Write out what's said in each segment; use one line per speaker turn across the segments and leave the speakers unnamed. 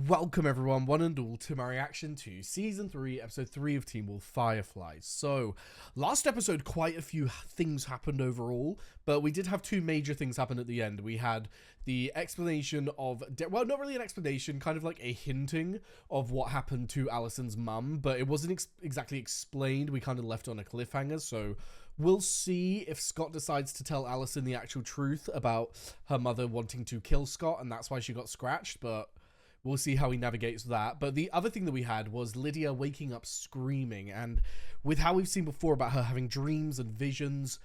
Welcome everyone, one and all, to my reaction to Season 3, Episode 3 of Teen Wolf Fireflies. So, last episode, quite a few things happened overall, but we did have two major things happen at the end. We had the explanation of, well, not really an explanation, kind of like a hinting of what happened to Allison's mum, but it wasn't exactly explained. We kind of left on a cliffhanger, so we'll see if Scott decides to tell Allison the actual truth about her mother wanting to kill Scott, and that's why she got scratched, but we'll see how he navigates that. But the other thing that we had was Lydia waking up screaming, and with how we've seen before about her having dreams and visions,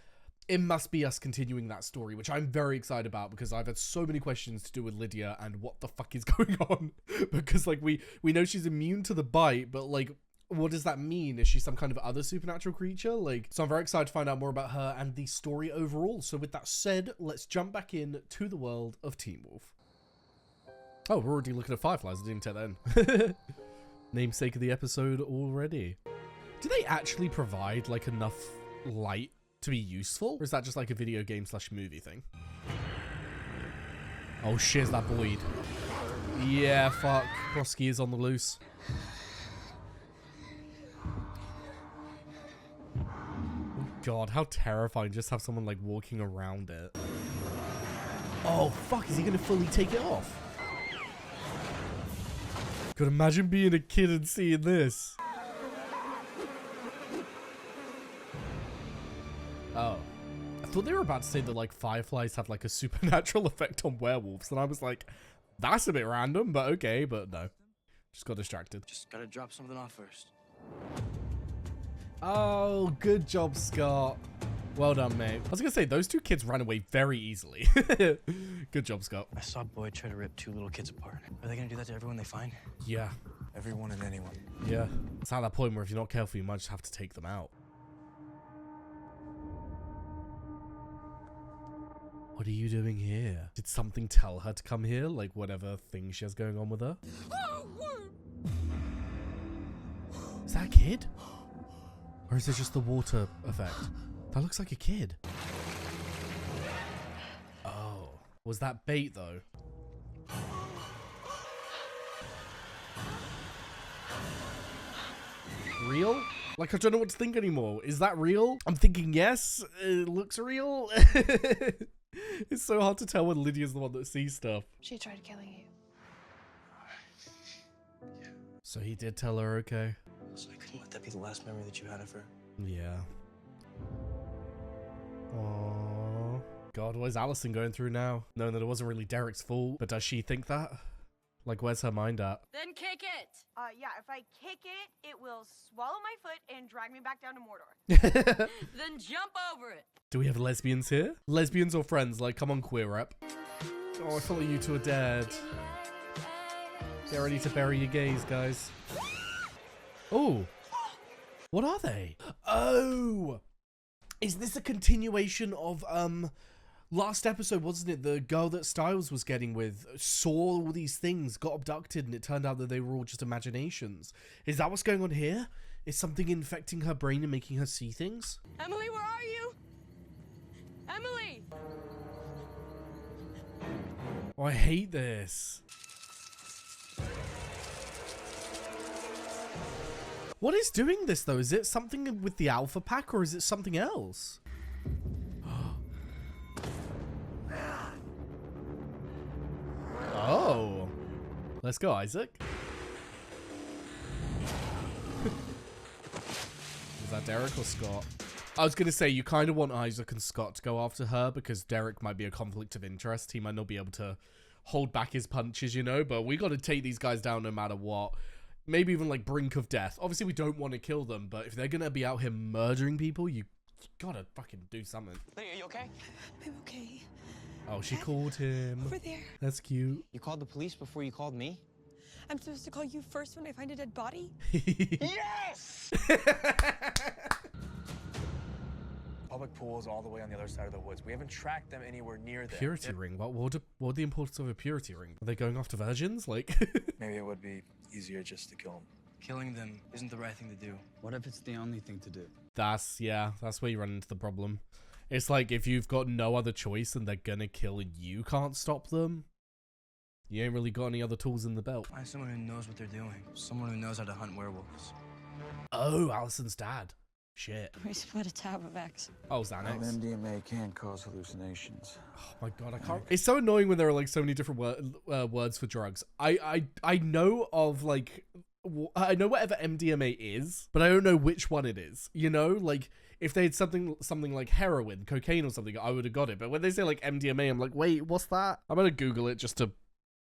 it must be us continuing that story, which I'm very excited about because I've had so many questions to do with Lydia and what the fuck is going on. Because, like, we know she's immune to the bite, but, like, what does that mean? Is she some kind of other supernatural creature? Like, so I'm very excited to find out more about her and the story overall. So with that said, let's jump back in to the world of Teen Wolf. Oh, we're already looking at Fireflies. I didn't take that in. Namesake of the episode already. Do they actually provide, like, enough light to be useful? Or is that just, like, a video game / movie thing? Oh, shit, is that Boyd? Yeah, fuck. Broski is on the loose. Oh, God, how terrifying. Just have someone, like, walking around it. Oh, fuck. Is he going to fully take it off? God, imagine being a kid and seeing this. Oh. I thought they were about to say that, like, fireflies have, like, a supernatural effect on werewolves. And I was like, that's a bit random, but okay. But no. Just got distracted.
Just gotta drop something off first.
Oh, good job, Scott. Well done, mate. I was gonna say, those two kids ran away very easily. Good job, Scott.
I saw Boyd try to rip two little kids apart. Are they gonna do that to everyone they find?
Yeah.
Everyone and anyone.
Yeah. It's at that point where if you're not careful, you might just have to take them out. What are you doing here? Did something tell her to come here? Like whatever thing she has going on with her? Is that a kid? Or is it just the water effect? That looks like a kid. Oh. Was that bait, though? Real? Like, I don't know what to think anymore. Is that real? I'm thinking yes. It looks real. It's so hard to tell when Lydia's the one that sees stuff.
She tried killing you.
Yeah.
So he did tell her, okay.
So I couldn't let that be the last memory that you had of her.
Yeah. Aww. God, what is Allison going through now? Knowing that it wasn't really Derek's fault, but does she think that? Like, where's her mind at?
Then kick it!
Yeah, if I kick it, it will swallow my foot and drag me back down to Mordor.
Then jump over it!
Do we have lesbians here? Lesbians or friends? Like, come on, queer rep. Oh, I feel like you two are dead. Get ready to bury your gays, guys. Oh. What are they? Oh! Is this a continuation of, last episode, wasn't it? The girl that Styles was getting with saw all these things, got abducted, and it turned out that they were all just imaginations. Is that what's going on here? Is something infecting her brain and making her see things?
Emily, where are you? Emily!
Oh, I hate this. What is doing this, though? Is it something with the Alpha Pack, or is it something else? Oh. Let's go, Isaac. Is that Derek or Scott? I was going to say, you kind of want Isaac and Scott to go after her because Derek might be a conflict of interest. He might not be able to hold back his punches, you know, but we got to take these guys down no matter what. Maybe even like brink of death. Obviously, we don't want to kill them, but if they're going to be out here murdering people, you gotta fucking do something.
Lydia, are you okay?
I'm okay.
Oh, she called him.
Over there.
That's cute.
You called the police before you called me?
I'm supposed to call you first when I find a dead body?
Yes! Public pools all the way on the other side of the woods. We haven't tracked them anywhere near there.
Purity ring? What would the importance of a purity ring? Are they going after virgins? Like,
Maybe it would be easier just to kill them.
Killing them isn't the right thing to do.
What if it's the only thing to do?
that's where you run into the problem. It's like if you've got no other choice and they're gonna kill and you can't stop them, You ain't really got any other tools in the belt.
Find someone who knows what they're doing. Someone who knows how to hunt werewolves.
Oh, Allison's dad. Shit.
We split a tab of X.
Oh, Xanax.
MDMA can cause hallucinations.
Oh my god, I can't. It's so annoying when there are like so many different words for drugs. I know of like, I know whatever MDMA is, but I don't know which one it is. You know, like if they had something like heroin, cocaine or something, I would have got it. But when they say like MDMA, I'm like, wait, what's that? I'm gonna Google it just to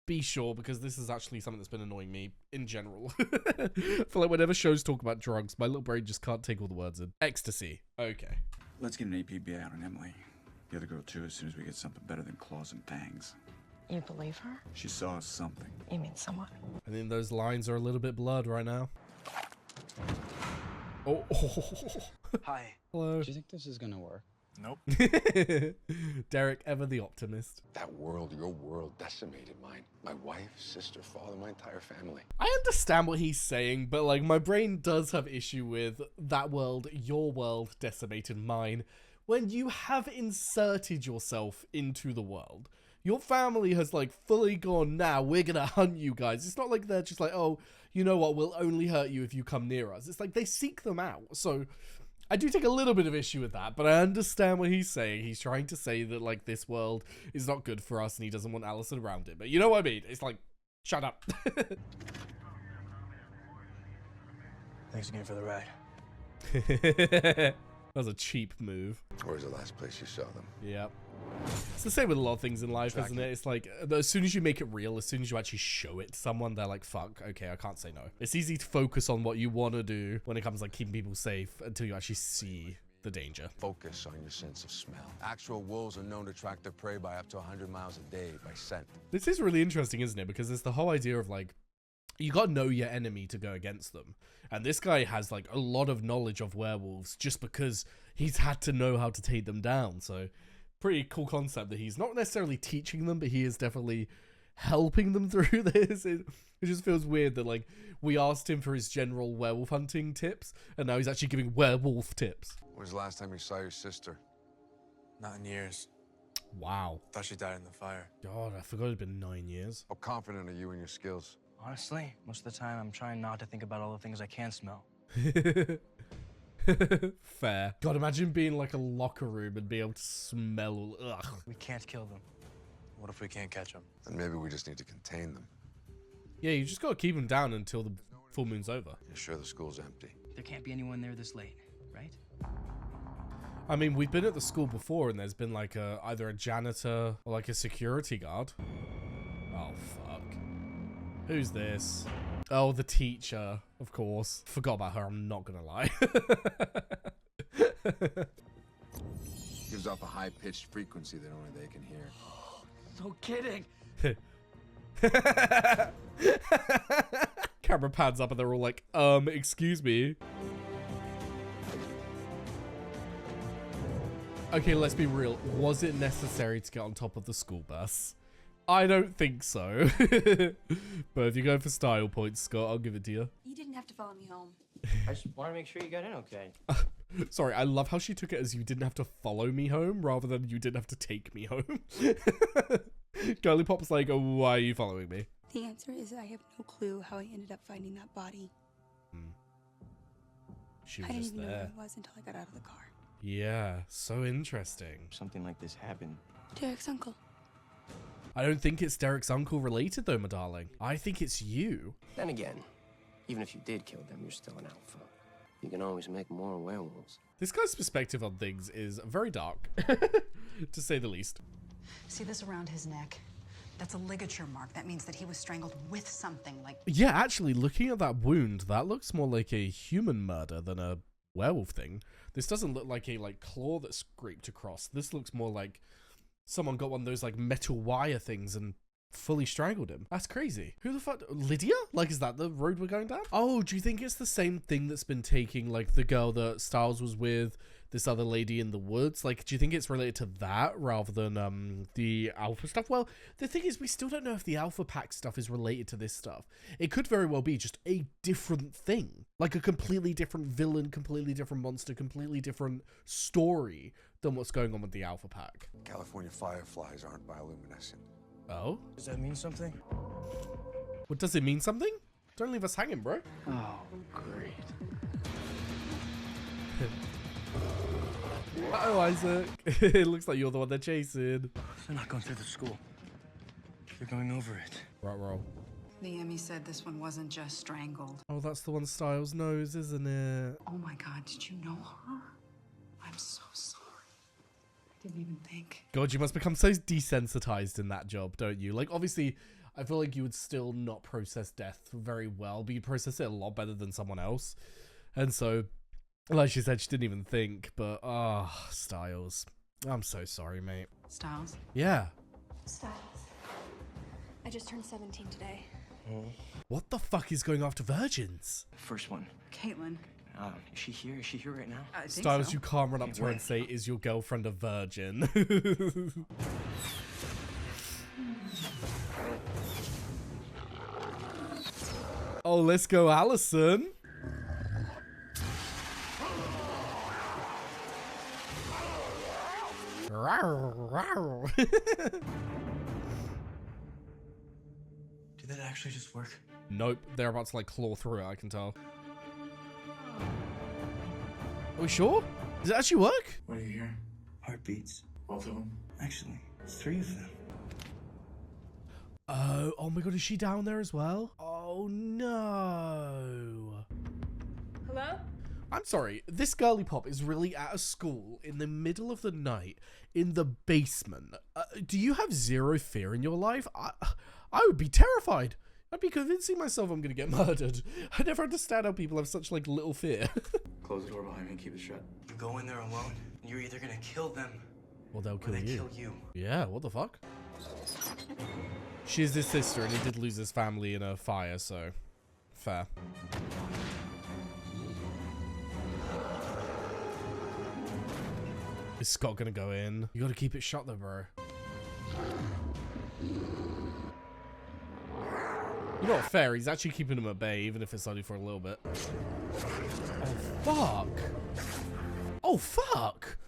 be sure, because this is actually something that's been annoying me in general. I feel like whenever shows talk about drugs, my little brain just can't take all the words in. Ecstasy. Okay.
Let's get an APB out on Emily. The other girl too, as soon as we get something better than claws and fangs.
You believe her?
She saw something.
You mean someone?
I think those lines are a little bit blurred right now. Oh.
Hi.
Hello.
Do you think this is gonna work?
Nope.
Derek, ever the optimist.
That world, your world, decimated mine. My wife, sister, father, my entire family.
I understand what he's saying, but like my brain does have issue with that world, your world, decimated mine, when you have inserted yourself into the world. Your family has like fully gone, now we're gonna hunt you guys. It's not like they're just like, oh, you know what, we'll only hurt you if you come near us. It's like they seek them out. So I do take a little bit of issue with that, but I understand what he's saying. He's trying to say that like this world is not good for us and he doesn't want Allison around it. But you know what I mean? It's like, shut up.
Thanks again for the ride.
That was a cheap move.
Where's the last place you saw them?
Yep. It's the same with a lot of things in life, isn't it? It's like, as soon as you make it real, as soon as you actually show it to someone, they're like, fuck, okay, I can't say no. It's easy to focus on what you want to do when it comes to like keeping people safe until you actually see the danger.
Focus on your sense of smell. Actual wolves are known to track their prey by up to 100 miles a day by scent.
This is really interesting, isn't it? Because there's the whole idea of like, you got to know your enemy to go against them. And this guy has like a lot of knowledge of werewolves just because he's had to know how to take them down. So pretty cool concept that he's not necessarily teaching them, but he is definitely helping them through this. It just feels weird that like we asked him for his general werewolf hunting tips and now he's actually giving werewolf tips.
When's the last time you saw your sister?
Not in years.
Wow.
Thought she died in the fire.
God, I forgot it'd been 9 years.
How confident are you in your skills?
Honestly, most of the time I'm trying not to think about all the things I can smell.
Fair. God, imagine being like a locker room and being able to smell. Ugh.
We can't kill them. What if we can't catch them?
Then maybe we just need to contain them.
Yeah, you just gotta keep them down until the full moon's over.
You're sure the school's empty?
There can't be anyone there this late, right?
I mean, we've been at the school before and there's been like either a janitor or like a security guard. Oh, fuck. Who's this? Oh, the teacher, of course. Forgot about her, I'm not gonna lie.
Gives off a high-pitched frequency that only they can hear.
No kidding.
Camera pans up and they're all like, excuse me. Okay, let's be real. Was it necessary to get on top of the school bus? I don't think so. But if you're going for style points, Scott, I'll give it to you.
You didn't have to follow me home.
I just want to make sure you got in okay.
Sorry, I love how she took it as you didn't have to follow me home rather than you didn't have to take me home. Girly Pop's like, oh, why are you following me?
The answer is I have no clue how I ended up finding that body.
She
I
was
didn't
just
even know where
there.
I was until I got out of the car.
Yeah, so interesting.
Something like this happened.
Derek's uncle.
I don't think it's Derek's uncle related though, my darling. I think it's you.
Then again, even if you did kill them, you're still an alpha. You can always make more werewolves.
This guy's perspective on things is very dark, to say the least.
See this around his neck? That's a ligature mark. That means that he was strangled with something like...
Yeah, actually, looking at that wound, that looks more like a human murder than a werewolf thing. This doesn't look like a claw that's scraped across. This looks more like someone got one of those like metal wire things and fully strangled him. That's crazy. Who the fuck? Lydia? Like, is that the road we're going down? Oh, do you think it's the same thing that's been taking like the girl that Styles was with, this other lady in the woods? Like, do you think it's related to that rather than the alpha stuff? Well, the thing is, we still don't know if the alpha pack stuff is related to this stuff. It could very well be just a different thing, like a completely different villain, completely different monster, completely different story than what's going on with the alpha pack.
California fireflies aren't bioluminescent.
Oh?
Does that mean something?
What, does it mean something? Don't leave us hanging, bro.
Oh, great.
Oh, Isaac. It looks like you're the one they're chasing.
They're not going through the school. They're going over it.
Right, roll.
The Emmy said this one wasn't just strangled.
Oh, that's the one Styles knows, isn't it?
Oh my God, did you know her? I'm so sorry. I didn't even think.
God, you must become so desensitized in that job, don't you? Like, obviously, I feel like you would still not process death very well, but you process it a lot better than someone else. And so, like she said, she didn't even think, but, Styles. I'm so sorry, mate.
Styles?
Yeah.
Styles. I just turned 17 today.
What the fuck is going after virgins?
First one.
Caitlin.
Is she here? Is she here right now?
I think
Styles,
so.
you can't run up to her and say, is your girlfriend a virgin? Oh, let's go, Allison.
Did that actually just work?
Nope, they're about to like claw through it, I can tell. Are we sure? Does it actually work?
What do you hear? Heartbeats. Both of them? Actually, 3 of them.
Oh my god, is she down there as well? Oh no.
Hello?
I'm sorry, this girly pop is really at a school in the middle of the night in the basement. Do you have zero fear in your life? I would be terrified. I'd be convincing myself I'm gonna get murdered. I never understand how people have such like little fear.
Close the door behind me and keep it shut. You go in there alone, and you're either gonna kill them,
Well, they'll
or
kill
they
you.
kill you.
Yeah, what the fuck? She's his sister and he did lose his family in a fire, so fair. Is Scott gonna go in? You gotta keep it shut though, bro. You know what, fair, he's actually keeping him at bay, even if it's only for a little bit. Oh, fuck. Oh, fuck.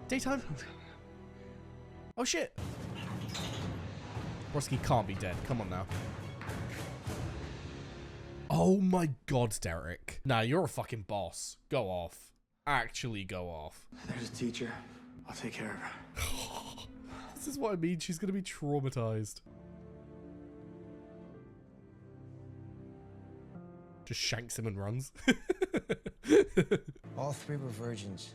Daytime. Oh, shit. Broski can't be dead. Come on now. Oh my god, Derek. Nah, you're a fucking boss. Go off. Actually go off.
There's a teacher. I'll take care of her.
This is what I mean. She's gonna be traumatized. Just shanks him and runs.
All 3 were virgins.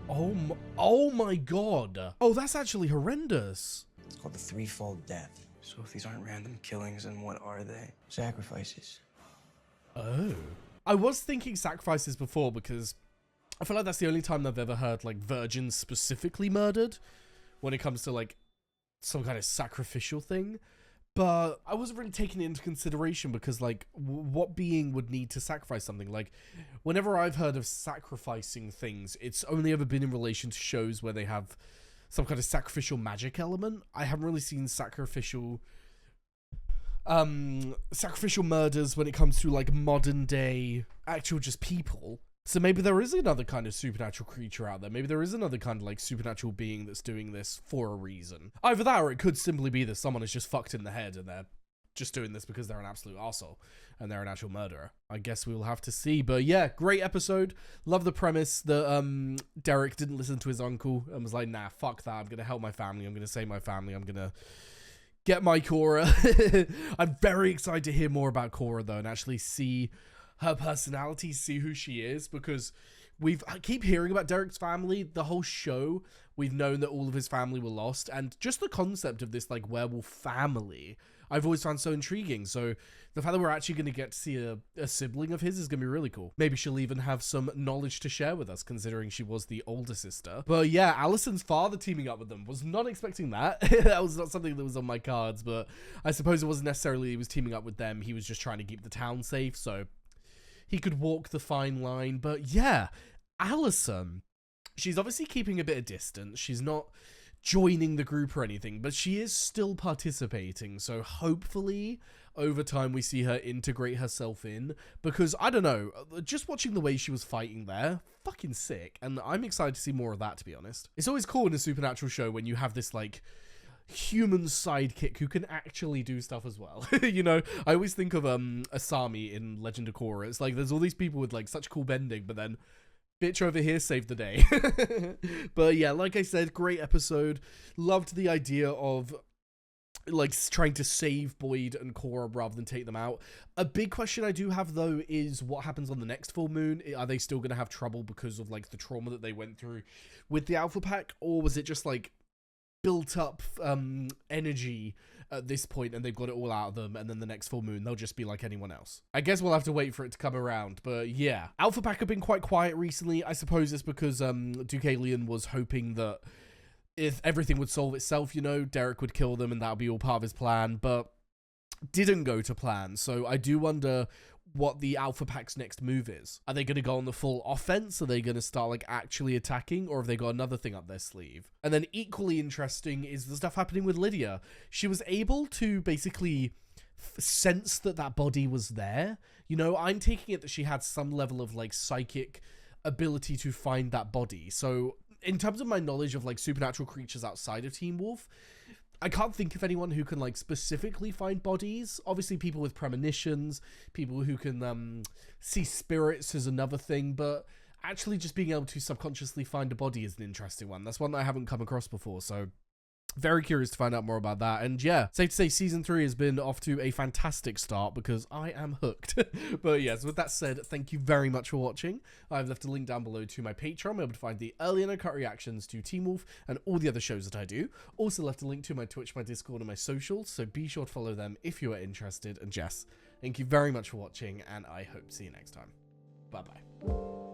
Oh my god. Oh, that's actually horrendous.
It's called the threefold death.
So if these aren't random killings, then what are they?
Sacrifices.
Oh. I was thinking sacrifices before because I feel like that's the only time I've ever heard like virgins specifically murdered when it comes to like some kind of sacrificial thing. But I wasn't really taking it into consideration because like what being would need to sacrifice something? Like whenever I've heard of sacrificing things, it's only ever been in relation to shows where they have some kind of sacrificial magic element. I haven't really seen sacrificial murders when it comes to like modern day actual just people. So maybe there is another kind of supernatural creature out there. Maybe there is another kind of like supernatural being that's doing this for a reason. Either that or it could simply be that someone is just fucked in the head and they're just doing this because they're an absolute arsehole and they're an actual murderer. I guess we will have to see. But yeah, great episode. Love the premise that Derek didn't listen to his uncle and was like, nah, fuck that. I'm going to help my family. I'm going to save my family. I'm going to get my Cora. I'm very excited to hear more about Cora though and actually see her personality, see who she is, because I keep hearing about Derek's family. The whole show, we've known that all of his family were lost, and just the concept of this like werewolf family, I've always found so intriguing. So the fact that we're actually going to get to see a sibling of his is going to be really cool. Maybe she'll even have some knowledge to share with us, considering she was the older sister. But yeah, Allison's father teaming up with them, was not expecting that. That was not something that was on my cards, but I suppose it wasn't necessarily he was teaming up with them. He was just trying to keep the town safe, so he could walk the fine line. But yeah, Allison, she's obviously keeping a bit of distance. She's not joining the group or anything, but she is still participating. So hopefully over time we see her integrate herself in, because I don't know, just watching the way she was fighting there, fucking sick, and I'm excited to see more of that, to be honest. It's always cool in a supernatural show when you have this like human sidekick who can actually do stuff as well. You know, I always think of Asami in Legend of Cora. It's like there's all these people with like such cool bending, but then bitch over here saved the day. But yeah, like I said, great episode. Loved the idea of like trying to save Boyd and Cora rather than take them out. A big question I do have though is what happens on the next full moon. Are they still going to have trouble because of like the trauma that they went through with the Alpha Pack, or was it just like built up energy at this point and they've got it all out of them, and then the next full moon they'll just be like anyone else? I guess we'll have to wait for it to come around. But yeah, Alpha Pack have been quite quiet recently. I suppose it's because Deucalion was hoping that if everything would solve itself, you know, Derek would kill them and that would be all part of his plan, but didn't go to plan. So I do wonder what the Alpha Pack's next move is. Are they going to go on the full offense? Are they going to start like actually attacking, or have they got another thing up their sleeve? And then equally interesting is the stuff happening with Lydia. She was able to basically sense that that body was there. You know, I'm taking it that she had some level of like psychic ability to find that body. So in terms of my knowledge of like supernatural creatures outside of Teen Wolf, I can't think of anyone who can like specifically find bodies. Obviously people with premonitions, people who can see spirits is another thing, but actually just being able to subconsciously find a body is an interesting one. That's one that I haven't come across before, so very curious to find out more about that. And yeah, safe to say season 3 has been off to a fantastic start because I am hooked. But yes, with that said, thank you very much for watching. I've left a link down below to my Patreon, able to find the early and uncut reactions to Teen Wolf and all the other shows that I do. Also left a link to my Twitch, my Discord, and my socials, so be sure to follow them if you are interested. And Jess, thank you very much for watching, and I hope to see you next time. Bye bye.